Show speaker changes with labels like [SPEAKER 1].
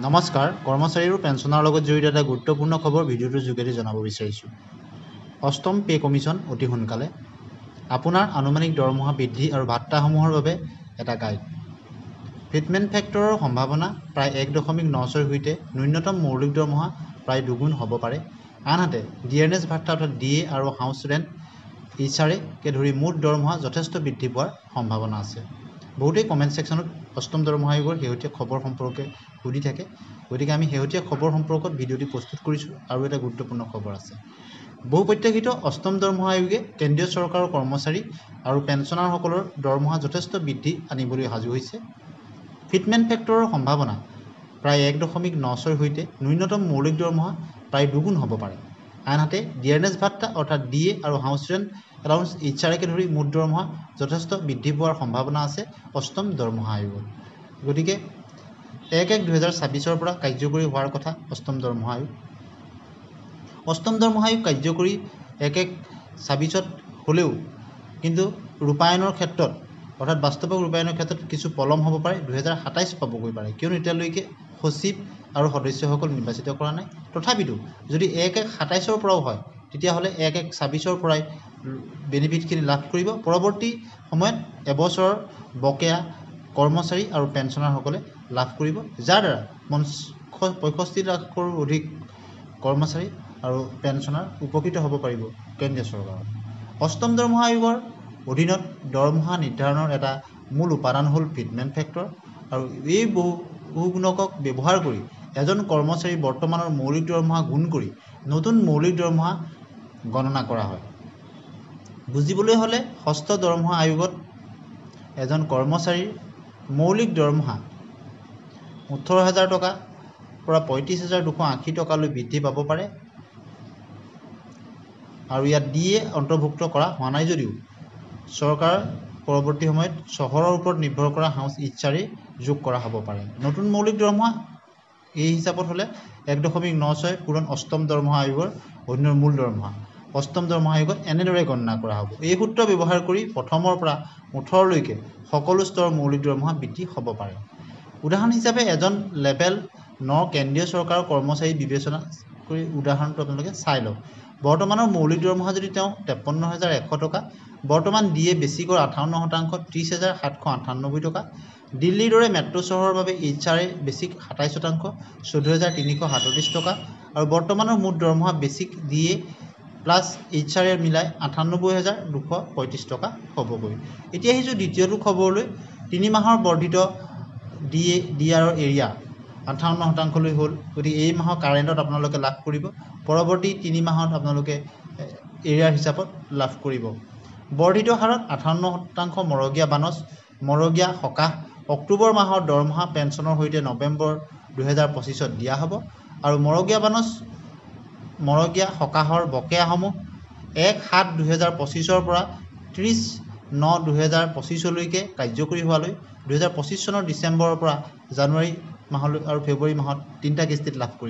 [SPEAKER 1] নমস্কাৰ কৰ্মচাৰী আৰু পেঞ্চনৰ লগত জড়িত এটা গুৰুত্বপূৰ্ণ খবৰ ভিডিঅ'টোৰ যোগেদি জনাব বিচাৰিছোঁ। অষ্টম পে কমিশ্যন অতি সোনকালে আপোনাৰ আনুমানিক দৰমহা বৃদ্ধি আৰু ভাত্তাসমূহৰ বাবে এটা গাইড। ফিটমেণ্ট ফেক্টৰৰ সম্ভাৱনা প্ৰায় 1.96ৰ সৈতে ন্যূনতম মৌলিক দৰমহা প্ৰায় দুগুণ হ'ব পাৰে। আনহাতে ডিএনএছ ভাত্তা অৰ্থাৎ ডিএ আৰু হাউচ ৰেণ্ট এইচআৰএকে ধৰি মুঠ দৰমহা যথেষ্ট বৃদ্ধি পোৱাৰ সম্ভাৱনা আছে। বহুতেই কমেণ্ট ছেকশ্যনত অষ্টম দৰমহা আয়োগৰ শেহতীয়া খবৰ সম্পৰ্কে সুধি থাকে, গতিকে আমি শেহতীয়া খবৰ সম্পৰ্কত ভিডিঅ'টি প্ৰস্তুত কৰিছোঁ। আৰু এটা গুৰুত্বপূৰ্ণ খবৰ আছে। বহু প্ৰত্যাশিত অষ্টম দৰমহা আয়োগে কেন্দ্ৰীয় চৰকাৰৰ কৰ্মচাৰী আৰু পেঞ্চনাৰসকলৰ দৰমহা যথেষ্ট বৃদ্ধি আনিবলৈ সাজু হৈছে। ফিটমেণ্ট ফেক্টৰৰ সম্ভাৱনা প্ৰায় 1.96ৰ সৈতে ন্যূনতম মৌলিক দৰমহা প্ৰায় দুগুণ হ'ব পাৰে। আনহাতে ডিএনএছ ভাত্তা অৰ্থাৎ ডিএ আৰু হাউচ ৰেণ্ট এলাউন্স এইচআৰএকে ধৰি মুঠ দৰমহা যথেষ্ট বৃদ্ধি পোৱাৰ সম্ভাৱনা আছে অষ্টম দৰমহা আয়োগৰ। গতিকে 1/1/2026 পৰা কাৰ্যকৰী হোৱাৰ কথা অষ্টম দৰমহা আয়োগ। অষ্টম দৰমহা আয়োগ কাৰ্যকৰী 1/1/26 হ'লেও কিন্তু ৰূপায়ণৰ ক্ষেত্ৰত অৰ্থাৎ বাস্তৱিক ৰূপায়ণৰ ক্ষেত্ৰত কিছু পলম হ'ব পাৰে, 2027 পাবগৈ পাৰে, কিয়নো এতিয়ালৈকে সচিব আৰু সদস্যসকল নিৰ্বাচিত কৰা নাই। তথাপিতো যদি 1/1/27 পৰাও হয় তেতিয়াহ'লে 1/1/26 পৰাই বেনিফিটখিনি লাভ কৰিব। পৰৱৰ্তী সময়ত এবছৰৰ বকেয়া কৰ্মচাৰী আৰু পেঞ্চনাৰসকলে লাভ কৰিব, যাৰ দ্বাৰা 65 লাখৰো অধিক কৰ্মচাৰী আৰু পেঞ্চনাৰ উপকৃত হ'ব পাৰিব কেন্দ্ৰীয় চৰকাৰৰ। অষ্টম দৰমহা আয়োগৰ অধীনত দৰমহা নিৰ্ধাৰণৰ এটা মূল উপাদান হ'ল ফিটমেণ্ট ফেক্টৰ, আৰু এই বহুগুণকক ব্যৱহাৰ কৰি এজন কৰ্মচাৰীৰ বৰ্তমানৰ মৌলিক দৰমহা গুণ কৰি নতুন মৌলিক দৰমহা গণনা কৰা হয়। বুজিবলৈ হ'লে ষষ্ঠ দৰমহা আয়োগত এজন কৰ্মচাৰীৰ মৌলিক দৰমহা 18,000 টকাৰ পৰা 35,280 টকালৈ বৃদ্ধি পাব পাৰে। আৰু ইয়াত ডিএ অন্তৰ্ভুক্ত কৰা হোৱা নাই যদিও চৰকাৰৰ পৰৱৰ্তী সময়ত চহৰৰ ওপৰত নিৰ্ভৰ কৰা হাউচ এইচআৰএ যোগ কৰা হ'ব পাৰে। নতুন মৌলিক দৰমহা এই হিচাপত হ'লে 1.96 পূৰণ অষ্টম দৰমহা আয়োগৰ অধীনৰ মূল দৰমহা। অষ্টম দৰমহা আয়োগত এনেদৰে গণনা কৰা হ'ব। এই সূত্ৰ ব্যৱহাৰ কৰি প্ৰথমৰ পৰা 18লৈকে সকলো স্তৰৰ মৌলিক দৰমহা বৃদ্ধি হ'ব পাৰে। উদাহৰণ হিচাপে এজন লেভেল 9 কেন্দ্ৰীয় চৰকাৰৰ কৰ্মচাৰী বিবেচনা কৰি উদাহৰণটো আপোনালোকে চাই লওক। বৰ্তমানৰ মৌলিক দৰমহা যদি তেওঁ 53,100 টকা, বৰ্তমান ডিএ বেছিকৰ 58%, 30,798 টকা। দিল্লীৰ দৰে মেট্ৰ' চহৰৰ বাবে এইচআৰএ বেছিক 27%, 14,337 টকা, আৰু বৰ্তমানৰ মুঠ দৰমহা বেছিক ডিএ প্লাছ এইচআৰএ মিলাই 98,235 টকা হ'বগৈ। এতিয়া আহিছোঁ দ্বিতীয়টো খবৰলৈ। 3 মাহৰ বৰ্ধিত ডিআৰৰ এৰিয়া 58%লৈ হ'ল, গতিকে এই মাহৰ কাৰেণ্টত আপোনালোকে লাভ কৰিব, পৰৱৰ্তী 3 মাহত আপোনালোকে এৰিয়াৰ হিচাপত লাভ কৰিব। বৰ্ধিত হাৰত 58% মৰগীয়া বানচ মৰগীয়া সকাহ অক্টোবৰ মাহৰ দৰমহা পেঞ্চনৰ সৈতে নৱেম্বৰ 2025ত দিয়া হ'ব, আৰু মৰগীয়া বানচ মৰগীয়া সকাহৰ বকেয়াসমূহ 1/7/2025 পৰা 30/9/2025লৈকে কাৰ্যকৰী হোৱালৈ 2025 চনৰ ডিচেম্বৰৰ পৰা জানুৱাৰী মাহলৈ আৰু ফেব্ৰুৱাৰী মাহত 3টা কিস্তিত লাভ কৰিব।